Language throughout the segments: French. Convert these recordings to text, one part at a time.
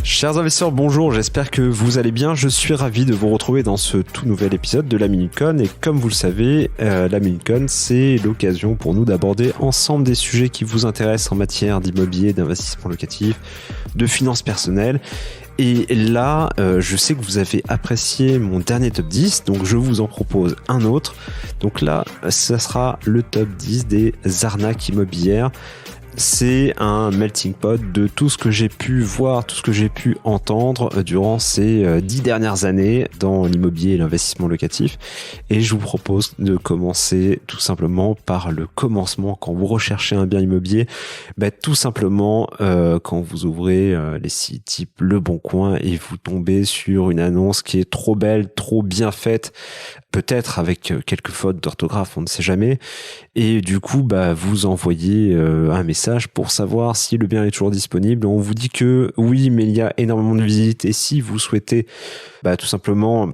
Chers investisseurs, bonjour, j'espère que vous allez bien. Je suis ravi de vous retrouver dans ce tout nouvel épisode de la Minute Con. Et comme vous le savez, la Minute Con, c'est l'occasion pour nous d'aborder ensemble des sujets qui vous intéressent en matière d'immobilier, d'investissement locatif, de finances personnelles. Et là, je sais que vous avez apprécié mon dernier top 10, donc je vous en propose un autre. Donc là, ça sera le top 10 des arnaques immobilières. C'est un melting pot de tout ce que j'ai pu voir, tout ce que j'ai pu entendre durant ces 10 dernières années dans l'immobilier et l'investissement locatif. Et je vous propose de commencer tout simplement par le commencement. Quand vous recherchez un bien immobilier, tout simplement quand vous ouvrez les sites type Le Bon Coin et vous tombez sur une annonce qui est trop belle, trop bien faite, peut-être avec quelques fautes d'orthographe, on ne sait jamais. Et du coup, vous envoyez un message pour savoir si le bien est toujours disponible. On vous dit que oui, mais il y a énormément de visites. Et si vous souhaitez tout simplement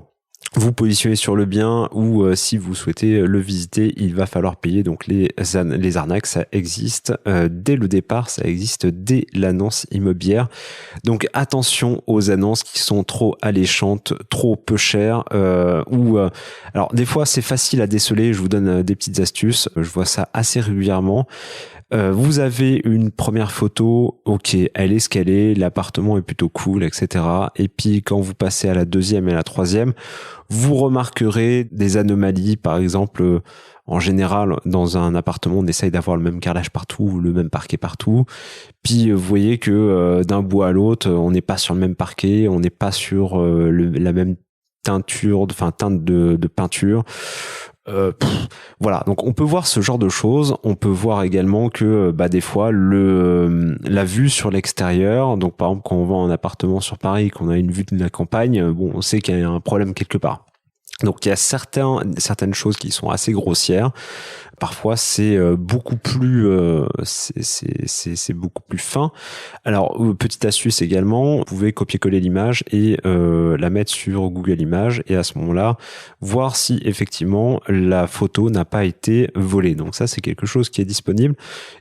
vous positionner sur le bien ou si vous souhaitez le visiter, il va falloir payer. Donc les arnaques, ça existe dès le départ, ça existe dès l'annonce immobilière. Donc attention aux annonces qui sont trop alléchantes, trop peu chères alors des fois c'est facile à déceler. Je vous donne des petites astuces. Je vois ça assez régulièrement. Vous avez une première photo, ok, elle est ce qu'elle est, l'appartement est plutôt cool, etc. Et puis quand vous passez à la deuxième et à la troisième, vous remarquerez des anomalies. Par exemple, en général, dans un appartement, on essaye d'avoir le même carrelage partout, le même parquet partout. Puis vous voyez que d'un bout à l'autre, on n'est pas sur le même parquet, on n'est pas sur la même teinte de peinture. Voilà, donc on peut voir ce genre de choses. On peut voir également que des fois la vue sur l'extérieur, donc par exemple quand on vend un appartement sur Paris, qu'on a une vue de la campagne, on sait qu'il y a un problème quelque part. Donc il y a certaines choses qui sont assez grossières. Parfois c'est beaucoup plus c'est beaucoup plus fin. Alors petite astuce également, vous pouvez copier-coller l'image et la mettre sur Google Images et à ce moment-là voir si effectivement la photo n'a pas été volée. Donc ça c'est quelque chose qui est disponible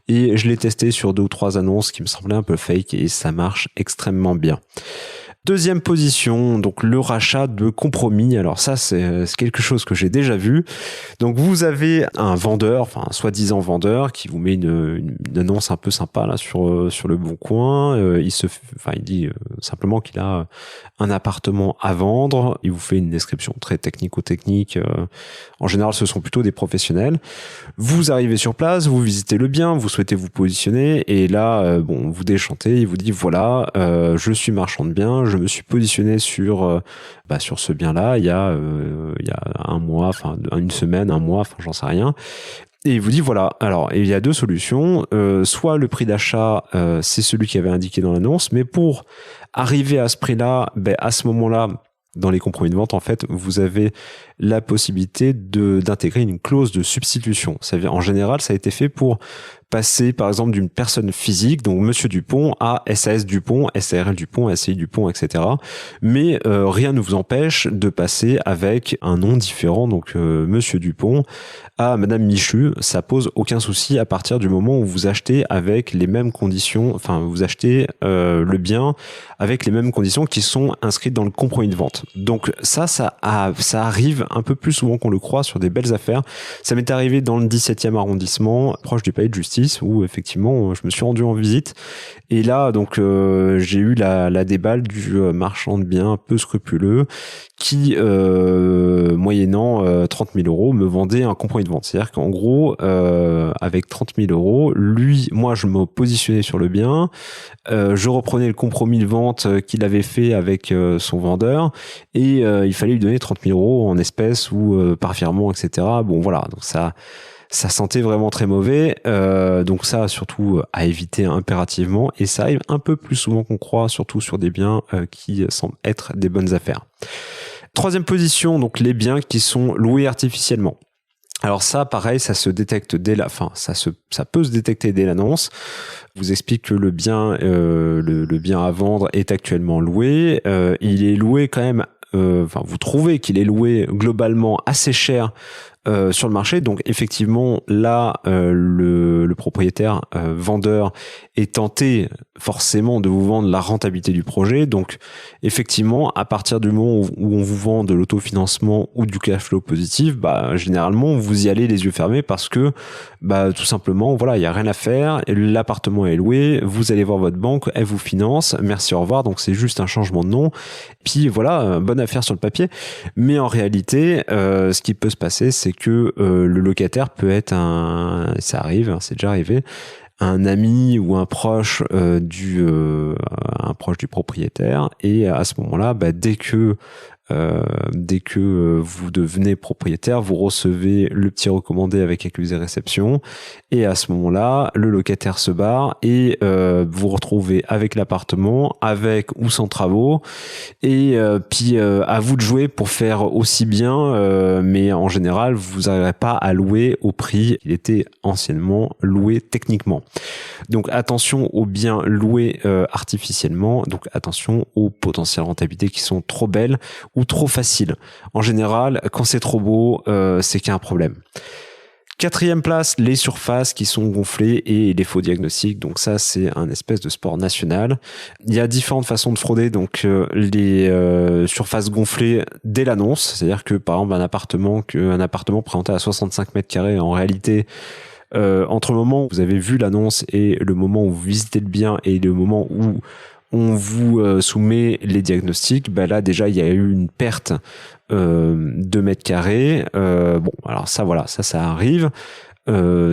et je l'ai testé sur 2 ou 3 annonces qui me semblaient un peu fake et ça marche extrêmement bien. Deuxième position, donc le rachat de compromis. Alors ça, c'est quelque chose que j'ai déjà vu. Donc vous avez un vendeur, enfin un soi-disant vendeur, qui vous met une annonce un peu sympa là sur Le Bon Coin. Il dit simplement qu'il a un appartement à vendre. Il vous fait une description très technico-technique. En général, ce sont plutôt des professionnels. Vous arrivez sur place, vous visitez le bien, vous souhaitez vous positionner et là, vous déchantez. Il vous dit voilà, je suis marchand de biens. Je me suis positionné sur ce bien-là il y a un mois, une semaine, un mois, j'en sais rien. Et il vous dit voilà, alors il y a 2 solutions. Soit le prix d'achat, c'est celui qui avait indiqué dans l'annonce, mais pour arriver à ce prix-là, à ce moment-là, dans les compromis de vente, en fait, vous avez la possibilité d'intégrer une clause de substitution. En général, ça a été fait pour passer, par exemple, d'une personne physique, donc Monsieur Dupont, à SAS Dupont, SARL Dupont, SCI Dupont, etc. Mais rien ne vous empêche de passer avec un nom différent, donc Monsieur Dupont, à Madame Michu. Ça pose aucun souci à partir du moment où vous achetez avec les mêmes conditions, vous achetez le bien avec les mêmes conditions qui sont inscrites dans le compromis de vente. Donc ça arrive un peu plus souvent qu'on le croit sur des belles affaires. Ça m'est arrivé dans le 17e arrondissement, proche du palais de justice, où effectivement je me suis rendu en visite. Et là, donc j'ai eu la déballe du marchand de biens un peu scrupuleux qui, moyennant 30 000 euros, me vendait un compromis de vente. C'est-à-dire qu'en gros, avec 30 000 euros, moi je me positionnais sur le bien, je reprenais le compromis de vente qu'il avait fait avec son vendeur et il fallait lui donner 30 000 euros en espèces ou par virement, etc. Bon voilà, donc ça sentait vraiment très mauvais. Donc ça, surtout à éviter impérativement. Et ça arrive un peu plus souvent qu'on croit, surtout sur des biens qui semblent être des bonnes affaires. Troisième position, donc les biens qui sont loués artificiellement. Alors ça, pareil, ça se détecte ça peut se détecter dès l'annonce. Vous explique que le bien à vendre est actuellement loué. Il est loué quand même. Vous trouvez qu'il est loué globalement assez cher sur le marché. Donc effectivement, là, le propriétaire vendeur est tenté forcément de vous vendre la rentabilité du projet. Donc effectivement, à partir du moment où on vous vend de l'autofinancement ou du cash flow positif, généralement vous y allez les yeux fermés parce que tout simplement, voilà, il y a rien à faire. L'appartement est loué, vous allez voir votre banque, elle vous finance, merci, au revoir. Donc c'est juste un changement de nom. Puis voilà, bonne affaire sur le papier. Mais en réalité, ce qui peut se passer, c'est que le locataire peut être ça arrive, c'est déjà arrivé, un ami ou un proche du propriétaire, et à ce moment-là, dès que vous devenez propriétaire, vous recevez le petit recommandé avec accusé réception, et à ce moment-là, le locataire se barre et vous retrouvez avec l'appartement, avec ou sans travaux, et puis à vous de jouer pour faire aussi bien, mais en général, vous n'arriverez pas à louer au prix qu'il était anciennement loué techniquement. Donc attention aux biens loués artificiellement, donc attention aux potentielles rentabilités qui sont trop belles ou trop faciles. En général, quand c'est trop beau, c'est qu'il y a un problème. 4e place, les surfaces qui sont gonflées et les faux diagnostics. Donc ça, c'est un espèce de sport national. Il y a différentes façons de frauder. Donc les surfaces gonflées dès l'annonce, c'est-à-dire que par exemple un appartement présenté à 65 mètres carrés, en réalité, entre le moment où vous avez vu l'annonce et le moment où vous visitez le bien et le moment où on vous soumet les diagnostics, là déjà il y a eu une perte de mètres carrés. Alors ça voilà, ça arrive.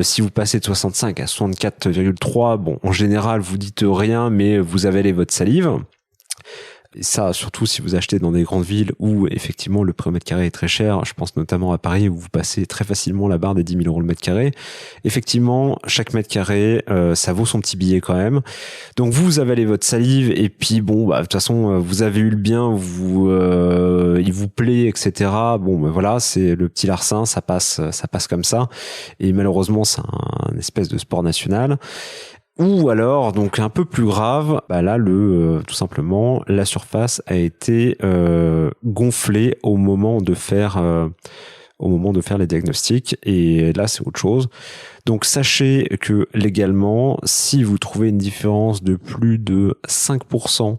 Si vous passez de 65 à 64,3, en général vous dites rien, mais vous avalez votre salive. Et ça, surtout si vous achetez dans des grandes villes où effectivement le prix au mètre carré est très cher. Je pense notamment à Paris où vous passez très facilement la barre des 10 000 euros le mètre carré. Effectivement, chaque mètre carré, ça vaut son petit billet quand même. Donc vous avalez votre salive et puis de toute façon, vous avez eu le bien, il vous plaît, etc. Voilà, c'est le petit larcin, ça passe comme ça. Et malheureusement, c'est un espèce de sport national. Ou alors, donc un peu plus grave, là tout simplement, la surface a été gonflée au moment de faire les diagnostics, et là c'est autre chose. Donc sachez que légalement, si vous trouvez une différence de plus de 5%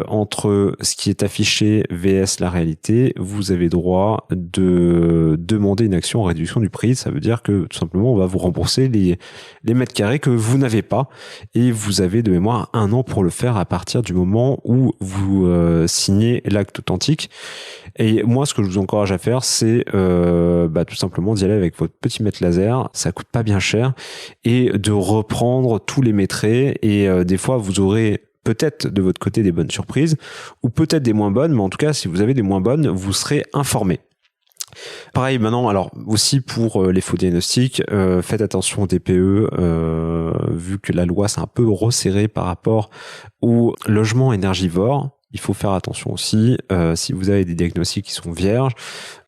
entre ce qui est affiché vs la réalité, vous avez droit de demander une action en réduction du prix. Ça veut dire que tout simplement on va vous rembourser les mètres carrés que vous n'avez pas, et vous avez de mémoire 1 an pour le faire à partir du moment où vous signez l'acte authentique. Et moi ce que je vous encourage à faire, c'est tout simplement d'y aller avec votre petit mètre laser, ça coûte pas bien cher, et de reprendre tous les métrés, et des fois vous aurez peut-être de votre côté des bonnes surprises, ou peut-être des moins bonnes, mais en tout cas, si vous avez des moins bonnes, vous serez informé. Pareil maintenant, alors aussi pour les faux diagnostics, faites attention au DPE, vu que la loi s'est un peu resserrée par rapport au logement énergivore. Il faut faire attention aussi, si vous avez des diagnostics qui sont vierges,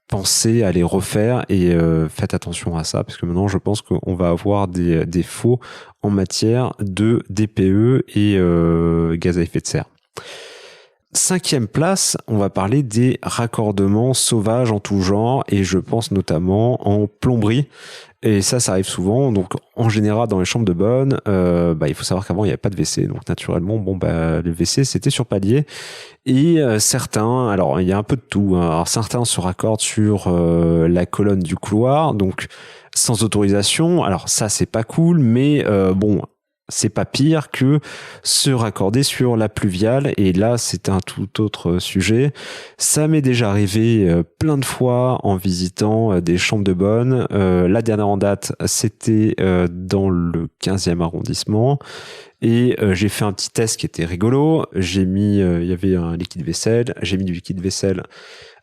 pensez à les refaire, et faites attention à ça, parce que maintenant je pense qu'on va avoir des faux en matière de DPE et gaz à effet de serre. 5e place, on va parler des raccordements sauvages en tout genre, et je pense notamment en plomberie. Et ça arrive souvent. Donc en général dans les chambres de bonne, il faut savoir qu'avant il n'y avait pas de WC, donc naturellement le WC c'était sur palier. Et certains, alors il y a un peu de tout, hein. Alors certains se raccordent sur la colonne du couloir, donc sans autorisation. Alors ça c'est pas cool, mais c'est pas pire que se raccorder sur la pluviale, et là c'est un tout autre sujet. Ça m'est déjà arrivé plein de fois en visitant des chambres de bonne. La dernière en date, c'était dans le 15e arrondissement, et j'ai fait un petit test qui était rigolo. J'ai mis, il y avait un liquide vaisselle, j'ai mis du liquide vaisselle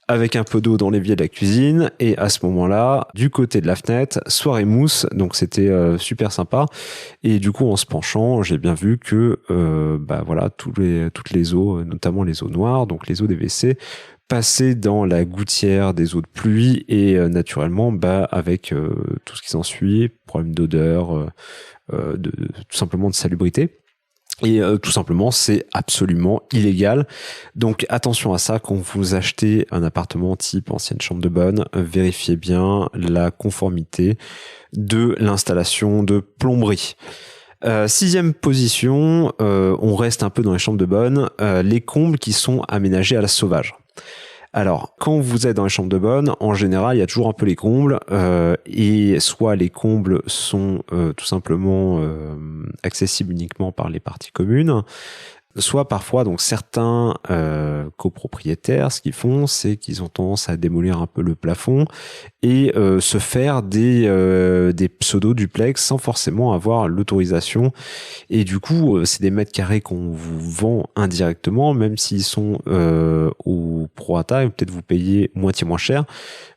avec un peu d'eau dans l'évier de la cuisine, et à ce moment-là, du côté de la fenêtre, soirée mousse, donc c'était super sympa. Et du coup, en se penchant, j'ai bien vu que toutes les eaux, notamment les eaux noires, donc les eaux des WC, passaient dans la gouttière des eaux de pluie, et naturellement, avec tout ce qui s'ensuit, problème d'odeur, tout simplement de salubrité. Et tout simplement, c'est absolument illégal. Donc attention à ça quand vous achetez un appartement type ancienne chambre de bonne, vérifiez bien la conformité de l'installation de plomberie. 6e position, on reste un peu dans les chambres de bonne, les combles qui sont aménagés à la sauvage. Alors, quand vous êtes dans les chambres de bonne, en général, il y a toujours un peu les combles, et soit les combles sont tout simplement accessibles uniquement par les parties communes, soit parfois, donc certains copropriétaires, ce qu'ils font, c'est qu'ils ont tendance à démolir un peu le plafond et se faire des pseudo-duplex sans forcément avoir l'autorisation. Et du coup, c'est des mètres carrés qu'on vous vend indirectement, même s'ils sont au prorata, et peut-être vous payez moitié moins cher.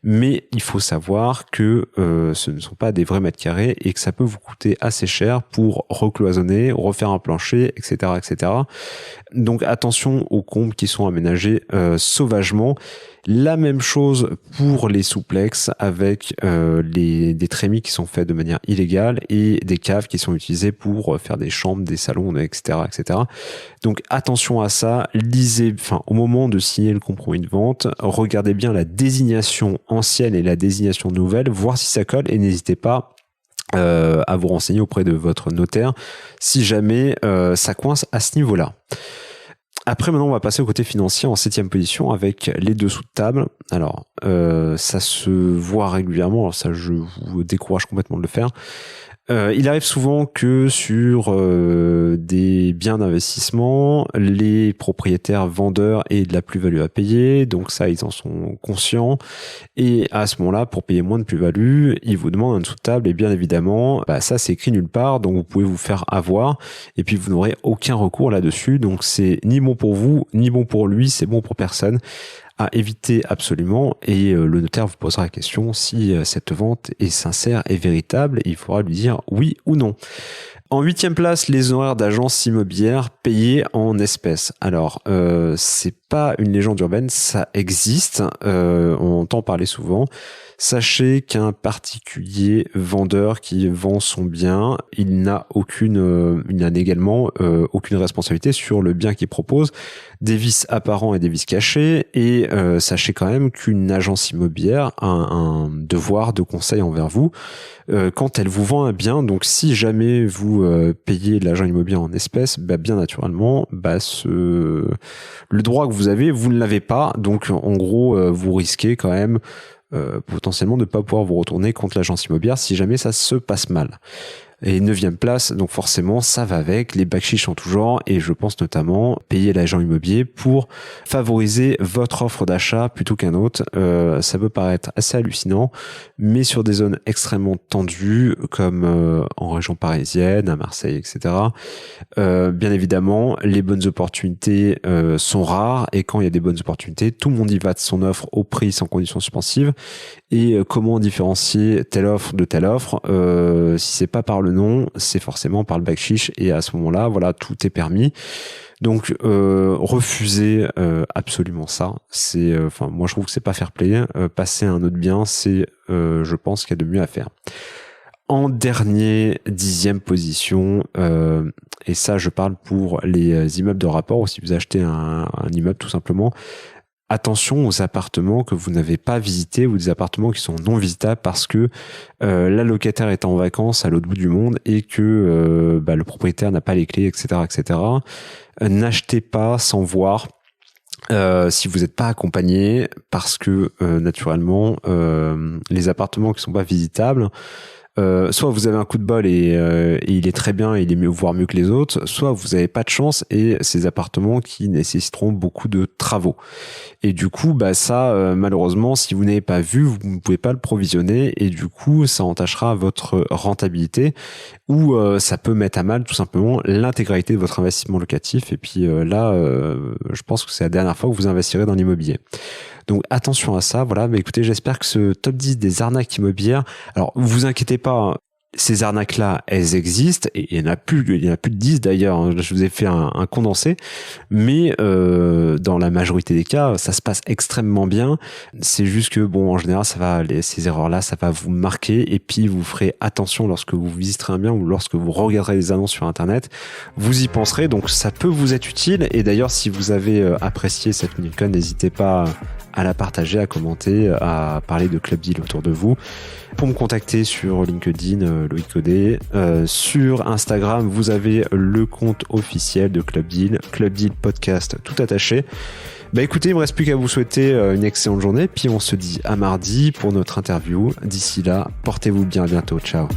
Mais il faut savoir que ce ne sont pas des vrais mètres carrés et que ça peut vous coûter assez cher pour recloisonner, refaire un plancher, etc., etc. Donc attention aux combles qui sont aménagés sauvagement. La même chose pour les souplex avec des trémies qui sont faits de manière illégale et des caves qui sont utilisées pour faire des chambres, des salons, etc., etc. Donc attention à ça. Lisez, au moment de signer le compromis de vente, regardez bien la désignation ancienne et la désignation nouvelle, voir si ça colle et n'hésitez pas à vous renseigner auprès de votre notaire si jamais ça coince à ce niveau-là. Après, maintenant, on va passer au côté financier en 7e position avec les dessous de table. Alors, ça se voit régulièrement. Alors ça, je vous décourage complètement de le faire. Il arrive souvent que sur des biens d'investissement, les propriétaires vendeurs aient de la plus-value à payer, donc ça ils en sont conscients, et à ce moment-là, pour payer moins de plus-value, ils vous demandent un dessous de table, et bien évidemment, ça c'est écrit nulle part, donc vous pouvez vous faire avoir, et puis vous n'aurez aucun recours là-dessus, donc c'est ni bon pour vous, ni bon pour lui, c'est bon pour personne. À éviter absolument, et le notaire vous posera la question si cette vente est sincère et véritable, et il faudra lui dire oui ou non. En 8e place, les honoraires d'agence immobilière payés en espèces. Alors, c'est pas une légende urbaine, ça existe, on entend parler souvent. Sachez qu'un particulier vendeur qui vend son bien, il n'a également aucune responsabilité sur le bien qu'il propose, des vices apparents et des vices cachés. Et sachez quand même qu'une agence immobilière a un devoir de conseil envers vous quand elle vous vend un bien. Donc, si jamais vous payez l'agent immobilier en espèces, bien naturellement, le droit que vous avez, vous ne l'avez pas. Donc, en gros, vous risquez quand même potentiellement de ne pas pouvoir vous retourner contre l'agence immobilière si jamais ça se passe mal. Et 9e place, donc forcément, ça va avec les bakchiches en tout genre, et je pense notamment payer l'agent immobilier pour favoriser votre offre d'achat plutôt qu'un autre. Ça peut paraître assez hallucinant, mais sur des zones extrêmement tendues, comme en région parisienne, à Marseille, etc., bien évidemment, les bonnes opportunités sont rares, et quand il y a des bonnes opportunités, tout le monde y va de son offre au prix sans condition suspensive. Et comment différencier telle offre de telle offre, si c'est pas par le nom, c'est forcément par le bakchich, et à ce moment-là, voilà, tout est permis. Donc refusez absolument ça. C'est, moi je trouve que c'est pas fair play. Passer un autre bien, c'est, je pense qu'il y a de mieux à faire. En dernier, 10e position, et ça je parle pour les immeubles de rapport, ou si vous achetez un immeuble tout simplement, attention aux appartements que vous n'avez pas visités ou des appartements qui sont non visitables parce que la locataire est en vacances à l'autre bout du monde et que le propriétaire n'a pas les clés, etc., etc. N'achetez pas sans voir. Si vous n'êtes pas accompagné, parce que naturellement les appartements qui sont pas visitables, soit vous avez un coup de bol et il est très bien, il est mieux, voire mieux que les autres, soit vous n'avez pas de chance et ces appartements qui nécessiteront beaucoup de travaux. Et du coup, ça, malheureusement, si vous n'avez pas vu, vous ne pouvez pas le provisionner et du coup, ça entachera votre rentabilité ou ça peut mettre à mal tout simplement l'intégralité de votre investissement locatif. Et puis là, je pense que c'est la dernière fois que vous investirez dans l'immobilier. Donc attention à ça, voilà. Mais écoutez, j'espère que ce top 10 des arnaques immobilières, alors vous inquiétez pas, Ces arnaques-là, elles existent, et il y en a plus de 10 d'ailleurs, je vous ai fait un condensé, mais dans la majorité des cas, ça se passe extrêmement bien. C'est juste que, bon, en général, ces erreurs-là, ça va vous marquer, et puis vous ferez attention lorsque vous visiterez un bien ou lorsque vous regarderez des annonces sur Internet, vous y penserez, donc ça peut vous être utile. Et d'ailleurs, si vous avez apprécié cette MinutCon, n'hésitez pas à la partager, à commenter, à parler de Club Deal autour de vous. Pour me contacter sur LinkedIn, Loïc Audet. Sur Instagram, vous avez le compte officiel de Club Deal Podcast, tout attaché. Écoutez, il me reste plus qu'à vous souhaiter une excellente journée, puis on se dit à mardi pour notre interview. D'ici là, portez-vous bien, à bientôt, ciao.